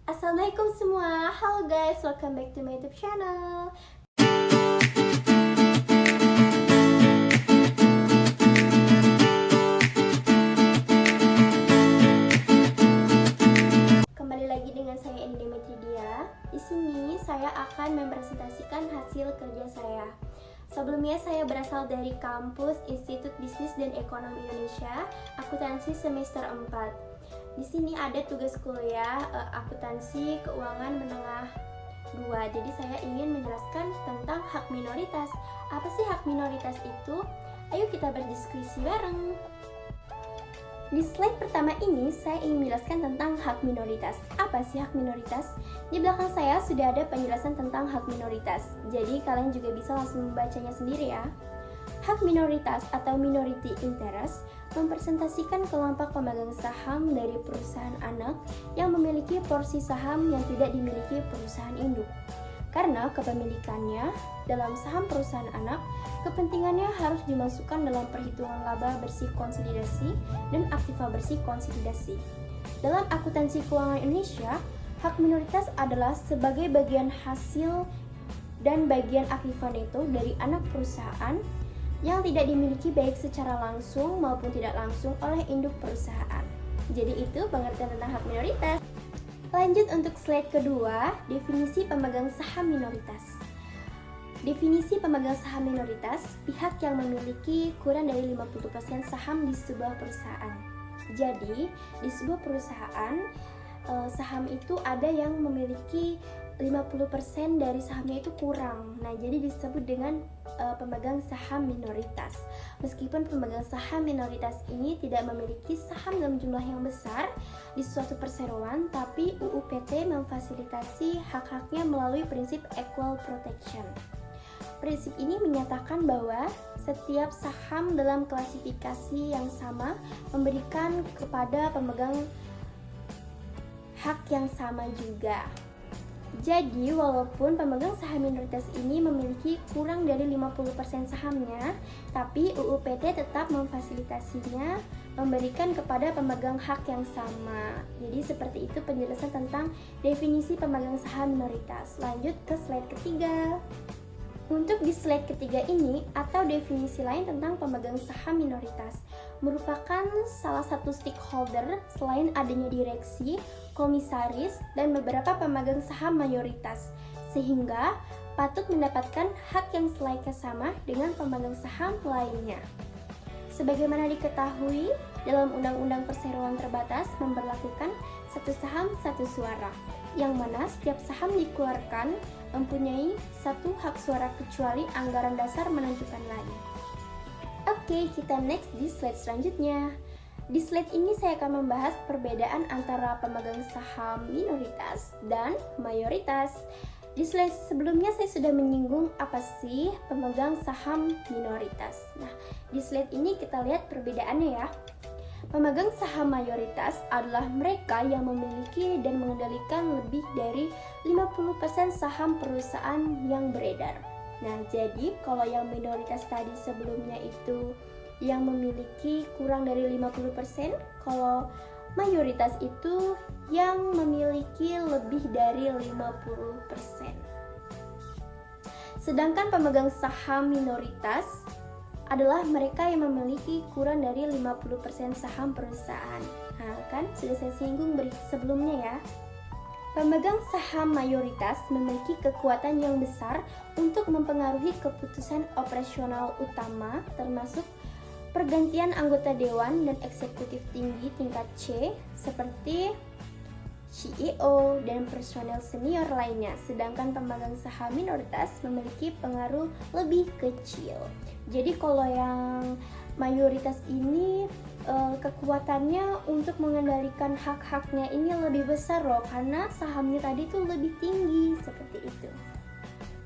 Assalamualaikum semua, halo guys, welcome back to my YouTube channel. Kembali lagi dengan saya Eni Demetridia. Di sini saya akan mempresentasikan hasil kerja saya. Sebelumnya saya berasal dari kampus Institut Bisnis dan Ekonomi Indonesia, akuntansi semester 4. Di sini ada tugas kuliah akuntansi keuangan menengah 2. Jadi saya ingin menjelaskan tentang hak minoritas. Apa sih hak minoritas itu? Ayo kita berdiskusi bareng. Di slide pertama ini saya ingin menjelaskan tentang hak minoritas. Apa sih hak minoritas? Di belakang saya sudah ada penjelasan tentang hak minoritas. Jadi kalian juga bisa langsung membacanya sendiri ya. Hak minoritas atau minority interest mempresentasikan kelompok pemegang saham dari perusahaan anak yang memiliki porsi saham yang tidak dimiliki perusahaan induk. Karena kepemilikannya dalam saham perusahaan anak, kepentingannya harus dimasukkan dalam perhitungan laba bersih konsolidasi dan aktiva bersih konsolidasi. Dalam akuntansi keuangan Indonesia, hak minoritas adalah sebagai bagian hasil dan bagian aktiva neto dari anak perusahaan yang tidak dimiliki baik secara langsung maupun tidak langsung oleh induk perusahaan. Jadi itu pengertian tentang hak minoritas. Lanjut untuk slide kedua, definisi pemegang saham minoritas. Definisi pemegang saham minoritas, pihak yang memiliki kurang dari 50% saham di sebuah perusahaan. Jadi, di sebuah perusahaan, saham itu ada yang memiliki 50% dari sahamnya itu kurang. Nah, jadi disebut dengan pemegang saham minoritas. Meskipun pemegang saham minoritas ini tidak memiliki saham dalam jumlah yang besar di suatu perseroan, tapi UU PT memfasilitasi hak-haknya melalui prinsip equal protection. Prinsip ini menyatakan bahwa setiap saham dalam klasifikasi yang sama memberikan kepada pemegang hak yang sama juga. Jadi, walaupun pemegang saham minoritas ini memiliki kurang dari 50% sahamnya, tapi UU PT tetap memfasilitasinya memberikan kepada pemegang hak yang sama. Jadi, seperti itu penjelasan tentang definisi pemegang saham minoritas. Lanjut ke slide ketiga. Untuk di slide ketiga ini, atau definisi lain tentang pemegang saham minoritas, merupakan salah satu stakeholder selain adanya direksi, komisaris, dan beberapa pemegang saham mayoritas, sehingga patut mendapatkan hak yang selayaknya sama dengan pemegang saham lainnya. Sebagaimana diketahui, dalam Undang-Undang Perseroan Terbatas memberlakukan satu saham satu suara, yang mana setiap saham dikeluarkan mempunyai satu hak suara kecuali anggaran dasar menentukan lain. Oke, kita next di slide selanjutnya. Di slide ini saya akan membahas perbedaan antara pemegang saham minoritas dan mayoritas. Di slide sebelumnya saya sudah menyinggung apa sih pemegang saham minoritas. Nah, di slide ini kita lihat perbedaannya ya. Pemegang saham mayoritas adalah mereka yang memiliki dan mengendalikan lebih dari 50% saham perusahaan yang beredar. Nah, jadi kalau yang minoritas tadi sebelumnya itu yang memiliki kurang dari 50%, kalau mayoritas itu yang memiliki lebih dari 50%. Sedangkan pemegang saham minoritas adalah mereka yang memiliki kurang dari 50% saham perusahaan. Nah, kan sudah saya singgung sebelumnya ya. Pemegang saham mayoritas memiliki kekuatan yang besar untuk mempengaruhi keputusan operasional utama, termasuk pergantian anggota dewan dan eksekutif tinggi tingkat C seperti CEO dan personel senior lainnya, sedangkan pemegang saham minoritas memiliki pengaruh lebih kecil. Jadi kalau yang mayoritas ini kekuatannya untuk mengendalikan hak-haknya ini lebih besar loh, karena sahamnya tadi tuh lebih tinggi, seperti itu.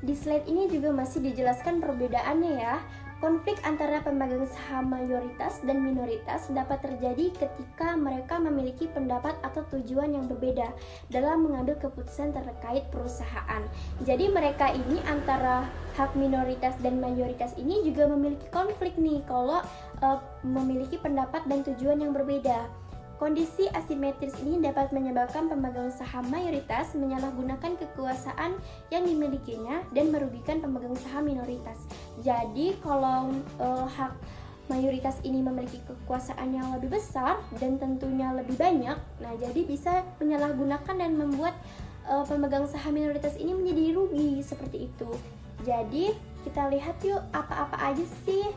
Di slide ini juga masih dijelaskan perbedaannya ya. Konflik antara pemegang saham mayoritas dan minoritas dapat terjadi ketika mereka memiliki pendapat atau tujuan yang berbeda dalam mengambil keputusan terkait perusahaan. Jadi mereka ini antara hak minoritas dan mayoritas ini juga memiliki konflik nih kalau memiliki pendapat dan tujuan yang berbeda. Kondisi asimetris ini dapat menyebabkan pemegang saham mayoritas menyalahgunakan kekuasaan yang dimilikinya dan merugikan pemegang saham minoritas. Jadi kalau hak mayoritas ini memiliki kekuasaan yang lebih besar dan tentunya lebih banyak, nah jadi bisa menyalahgunakan dan membuat pemegang saham minoritas ini menjadi rugi seperti itu. Jadi kita lihat yuk apa-apa aja sih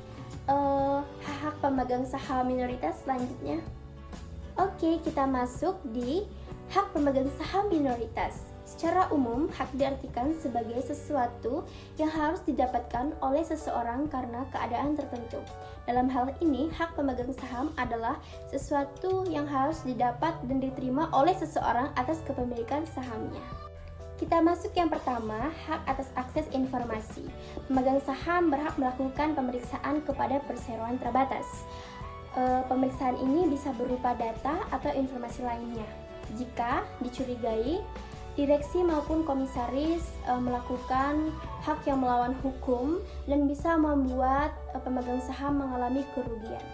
hak pemegang saham minoritas selanjutnya. Oke, kita masuk di hak pemegang saham minoritas. Secara umum, hak diartikan sebagai sesuatu yang harus didapatkan oleh seseorang karena keadaan tertentu. Dalam hal ini, hak pemegang saham adalah sesuatu yang harus didapat dan diterima oleh seseorang atas kepemilikan sahamnya. Kita masuk yang pertama, hak atas akses informasi. Pemegang saham berhak melakukan pemeriksaan kepada perseroan terbatas. Pemeriksaan ini bisa berupa data atau informasi lainnya. Jika dicurigai, direksi maupun komisaris melakukan hak yang melawan hukum dan bisa membuat pemegang saham mengalami kerugian.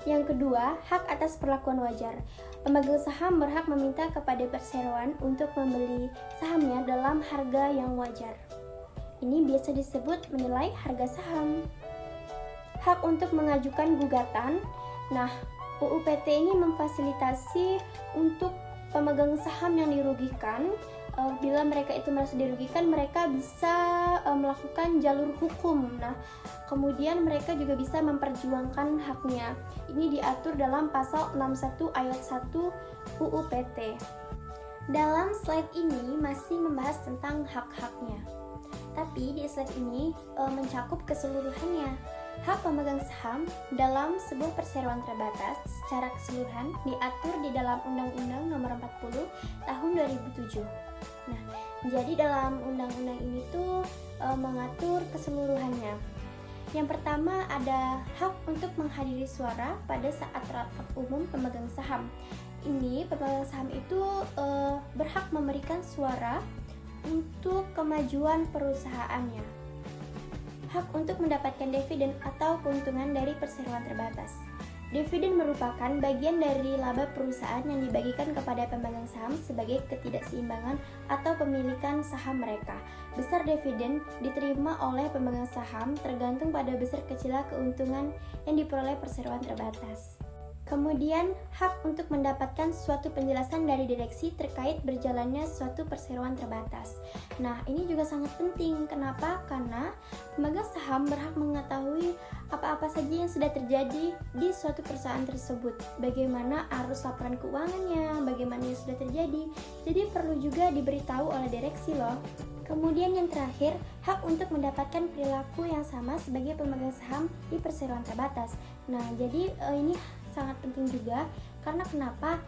Yang kedua, hak atas perlakuan wajar. Pemegang saham berhak meminta kepada perseroan untuk membeli sahamnya dalam harga yang wajar. Ini biasa disebut menilai harga saham. Hak untuk mengajukan gugatan. Nah, UU PT ini memfasilitasi untuk pemegang saham yang dirugikan. Bila mereka itu merasa dirugikan, mereka bisa melakukan jalur hukum. Nah, kemudian mereka juga bisa memperjuangkan haknya. Ini diatur dalam pasal 61 ayat 1 UU PT. Dalam slide ini masih membahas tentang hak-haknya. Tapi di slide ini mencakup keseluruhannya. Hak pemegang saham dalam sebuah perseroan terbatas secara keseluruhan diatur di dalam Undang-Undang Nomor 40 Tahun 2007. Nah, jadi dalam undang-undang ini tuh mengatur keseluruhannya. Yang pertama ada hak untuk menghadiri suara pada saat rapat umum pemegang saham. Ini pemegang saham itu berhak memberikan suara untuk kemajuan perusahaannya. Hak untuk mendapatkan dividen atau keuntungan dari perseroan terbatas. Dividen merupakan bagian dari laba perusahaan yang dibagikan kepada pemegang saham sebagai ketidakseimbangan atau pemilikan saham mereka. Besar dividen diterima oleh pemegang saham tergantung pada besar kecilnya keuntungan yang diperoleh perseroan terbatas. Kemudian, hak untuk mendapatkan suatu penjelasan dari direksi terkait berjalannya suatu perseroan terbatas. Nah, ini juga sangat penting. Kenapa? Karena pemegang saham berhak mengetahui apa-apa saja yang sudah terjadi di suatu perusahaan tersebut. Bagaimana arus laporan keuangannya, bagaimana yang sudah terjadi. Jadi perlu juga diberitahu oleh direksi loh. Kemudian yang terakhir, hak untuk mendapatkan perilaku yang sama sebagai pemegang saham di perseroan terbatas. Nah, jadi ini sangat penting juga karena kenapa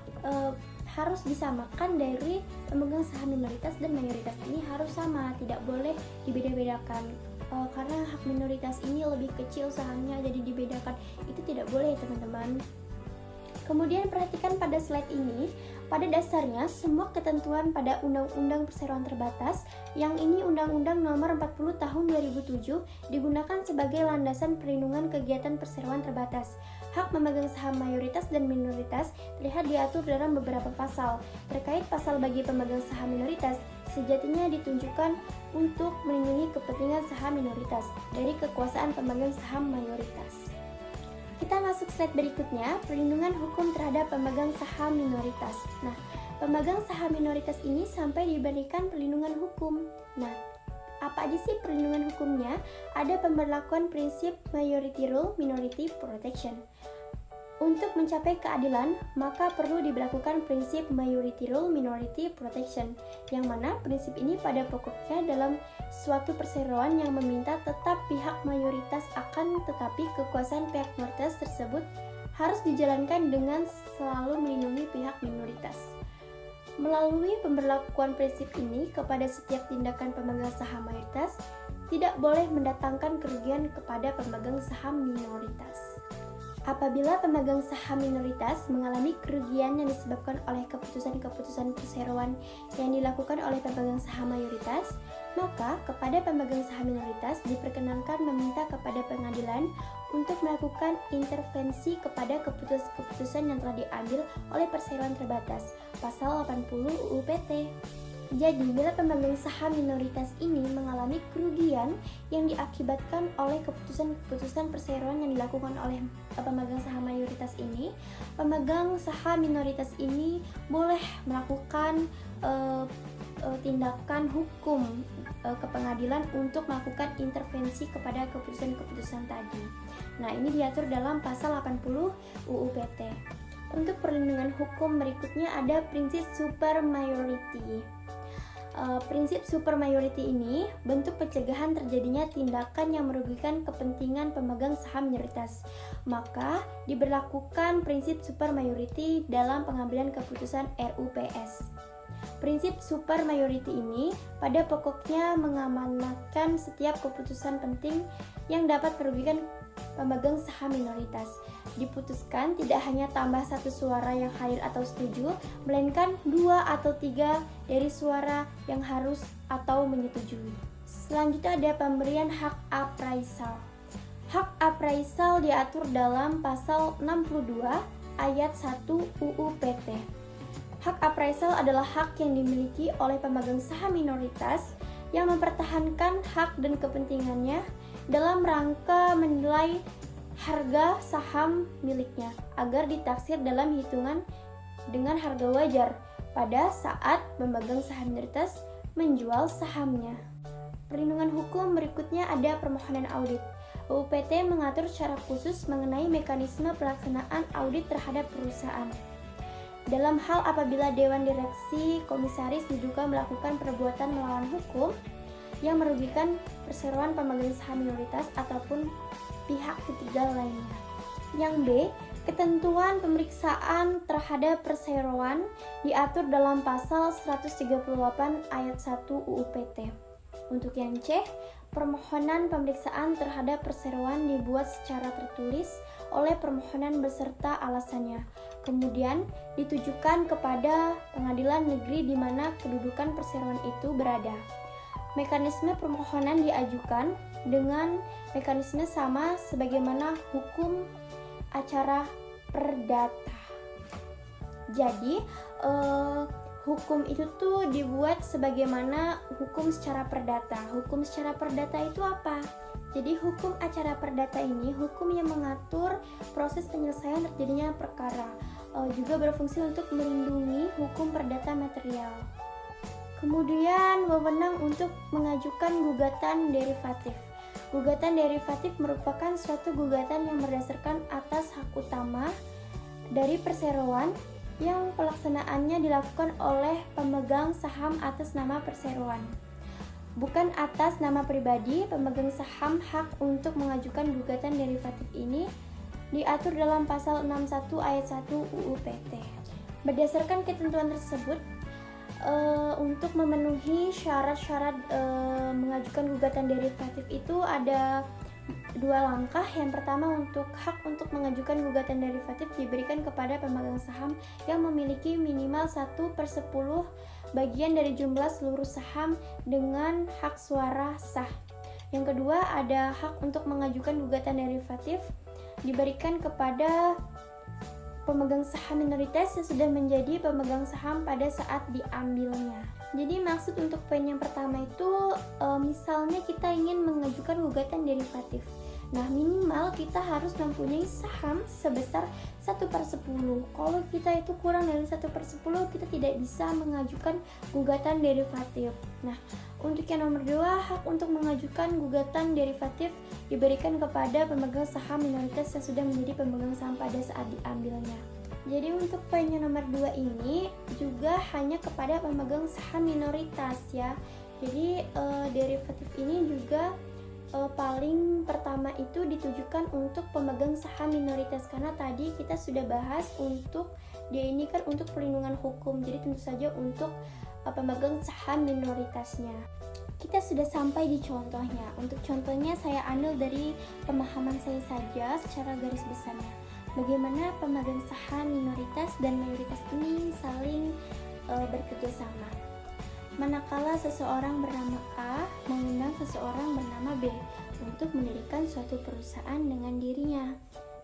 harus disamakan dari pemegang saham minoritas dan mayoritas ini harus sama, tidak boleh dibeda-bedakan. Karena hak minoritas ini lebih kecil sahamnya jadi dibedakan, itu tidak boleh teman-teman. Kemudian perhatikan pada slide ini, pada dasarnya semua ketentuan pada Undang-Undang Perseroan Terbatas, yang ini Undang-Undang Nomor 40 Tahun 2007, digunakan sebagai landasan perlindungan kegiatan perseroan terbatas. Hak memegang saham mayoritas dan minoritas terlihat diatur dalam beberapa pasal. Terkait pasal bagi pemegang saham minoritas, sejatinya ditunjukkan untuk melindungi kepentingan saham minoritas dari kekuasaan pemegang saham mayoritas. Kita masuk slide berikutnya, perlindungan hukum terhadap pemegang saham minoritas. Nah, pemegang saham minoritas ini sampai diberikan perlindungan hukum. Nah, apa aja sih perlindungan hukumnya? Ada pemberlakuan prinsip majority rule, minority protection. Untuk mencapai keadilan, maka perlu diberlakukan prinsip majority rule, minority protection, yang mana prinsip ini pada pokoknya dalam suatu perseroan yang meminta tetap pihak mayoritas akan tetapi kekuasaan pihak minoritas tersebut harus dijalankan dengan selalu melindungi pihak minoritas. Melalui pemberlakuan prinsip ini kepada setiap tindakan pemegang saham mayoritas, tidak boleh mendatangkan kerugian kepada pemegang saham minoritas. Apabila pemegang saham minoritas mengalami kerugian yang disebabkan oleh keputusan-keputusan perseroan yang dilakukan oleh pemegang saham mayoritas, maka kepada pemegang saham minoritas diperkenankan meminta kepada pengadilan untuk melakukan intervensi kepada keputusan-keputusan yang telah diambil oleh perseroan terbatas, pasal 80 UU PT. Jadi, bila pemegang saham minoritas ini mengalami kerugian yang diakibatkan oleh keputusan-keputusan perseroan yang dilakukan oleh pemegang saham mayoritas ini, pemegang saham minoritas ini boleh melakukan tindakan hukum ke pengadilan untuk melakukan intervensi kepada keputusan-keputusan tadi. Nah, ini diatur dalam pasal 80 UU PT. Untuk perlindungan hukum berikutnya ada prinsip super majority. Prinsip super majority ini bentuk pencegahan terjadinya tindakan yang merugikan kepentingan pemegang saham minoritas. Maka diberlakukan prinsip super majority dalam pengambilan keputusan RUPS. Prinsip super majority ini pada pokoknya mengamanatkan setiap keputusan penting yang dapat merugikan pemegang saham minoritas. Diputuskan tidak hanya tambah satu suara yang hadir atau setuju, melainkan 2 atau 3 dari suara yang harus atau menyetujui. Selanjutnya ada pemberian hak appraisal. Hak appraisal diatur dalam pasal 62 ayat 1 UU PT. Hak appraisal adalah hak yang dimiliki oleh pemegang saham minoritas yang mempertahankan hak dan kepentingannya dalam rangka menilai harga saham miliknya agar ditaksir dalam hitungan dengan harga wajar pada saat pemegang saham minoritas menjual sahamnya. Perlindungan hukum berikutnya ada permohonan audit. UU PT mengatur secara khusus mengenai mekanisme pelaksanaan audit terhadap perusahaan. Dalam hal apabila Dewan Direksi Komisaris diduga melakukan perbuatan melawan hukum yang merugikan perseroan pemegang saham minoritas ataupun pihak ketiga lainnya. Yang B, ketentuan pemeriksaan terhadap perseroan diatur dalam pasal 138 ayat 1 UU PT. Untuk yang C, permohonan pemeriksaan terhadap perseroan dibuat secara tertulis oleh permohonan beserta alasannya. Kemudian ditujukan kepada pengadilan negeri di mana kedudukan perseroan itu berada. Mekanisme permohonan diajukan dengan mekanisme sama sebagaimana hukum acara perdata. Jadi, hukum itu tuh dibuat sebagaimana hukum secara perdata. Hukum secara perdata itu apa? Jadi, hukum acara perdata ini hukum yang mengatur proses penyelesaian terjadinya perkara. Juga berfungsi untuk melindungi hukum perdata material. Kemudian, wewenang untuk mengajukan gugatan derivatif. Gugatan derivatif merupakan suatu gugatan yang berdasarkan atas hak utama dari perseroan yang pelaksanaannya dilakukan oleh pemegang saham atas nama perseroan. Bukan atas nama pribadi, pemegang saham hak untuk mengajukan gugatan derivatif ini diatur dalam pasal 61 ayat 1 UU PT. Berdasarkan ketentuan tersebut, untuk memenuhi syarat-syarat mengajukan gugatan derivatif itu ada 2 langkah. Yang pertama, untuk hak untuk mengajukan gugatan derivatif diberikan kepada pemegang saham yang memiliki minimal 1/10 bagian dari jumlah seluruh saham dengan hak suara sah. Yang kedua, ada hak untuk mengajukan gugatan derivatif diberikan kepada pemegang saham minoritas yang sudah menjadi pemegang saham pada saat diambilnya. Jadi maksud untuk poin yang pertama itu misalnya kita ingin mengajukan gugatan derivatif. Nah, minimal kita harus mempunyai saham sebesar 1/10. Kalau kita itu kurang dari 1/10, kita tidak bisa mengajukan gugatan derivatif. Nah, untuk yang nomor 2, hak untuk mengajukan gugatan derivatif diberikan kepada pemegang saham minoritas yang sudah menjadi pemegang saham pada saat diambilnya. Jadi untuk poin yang nomor 2 ini juga hanya kepada pemegang saham minoritas ya. Jadi derivatif ini juga paling pertama itu ditujukan untuk pemegang saham minoritas, karena tadi kita sudah bahas untuk dia ini kan untuk perlindungan hukum, jadi tentu saja untuk pemegang saham minoritasnya. Kita sudah sampai di contohnya. Untuk contohnya saya ambil dari pemahaman saya saja secara garis besarnya. bagaimana pemegang saham minoritas dan mayoritas ini saling bekerja sama. Manakala seseorang bernama A mengundang seseorang bernama B untuk mendirikan suatu perusahaan dengan dirinya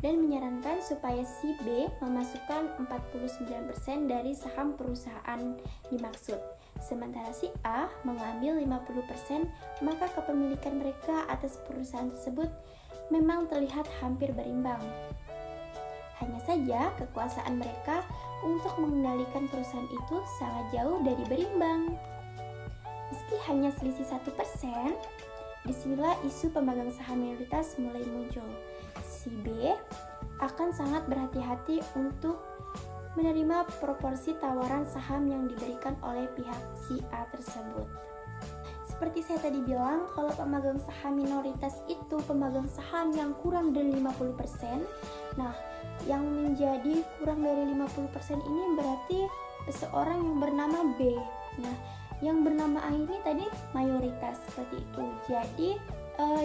dan menyarankan supaya si B memasukkan 49% dari saham perusahaan dimaksud. Sementara si A mengambil 50%, maka kepemilikan mereka atas perusahaan tersebut memang terlihat hampir berimbang. Hanya saja kekuasaan mereka untuk mengendalikan perusahaan itu sangat jauh dari berimbang. Meski hanya selisih 1%, disinilah isu pemegang saham minoritas mulai muncul. Si B akan sangat berhati-hati untuk menerima proporsi tawaran saham yang diberikan oleh pihak si A tersebut. Seperti saya tadi bilang, kalau pemegang saham minoritas itu pemegang saham yang kurang dari 50%. Nah, yang menjadi kurang dari 50% ini berarti seseorang yang bernama B. Nah, yang bernama A ini tadi mayoritas seperti itu. Jadi,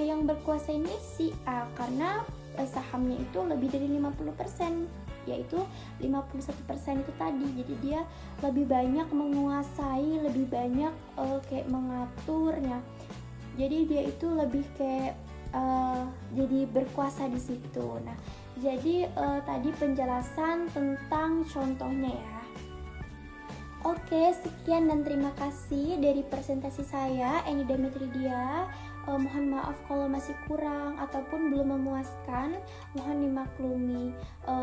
yang berkuasa ini si A karena sahamnya itu lebih dari 50%, yaitu 51% itu tadi. Jadi dia lebih banyak menguasai, lebih banyak kayak mengaturnya. Jadi dia itu lebih kayak jadi berkuasa di situ. Nah, jadi tadi penjelasan tentang contohnya ya. Oke, sekian dan terima kasih dari presentasi saya, Eni Demetridia. Mohon maaf kalau masih kurang ataupun belum memuaskan, mohon dimaklumi.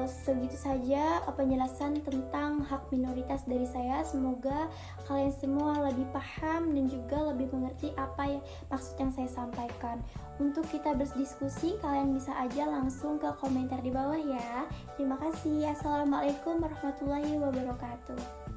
Segitu saja penjelasan tentang hak minoritas dari saya. Semoga kalian semua lebih paham dan juga lebih mengerti apa maksud yang saya sampaikan. Untuk kita berdiskusi, kalian bisa aja langsung ke komentar di bawah ya. Terima kasih. Assalamualaikum warahmatullahi wabarakatuh.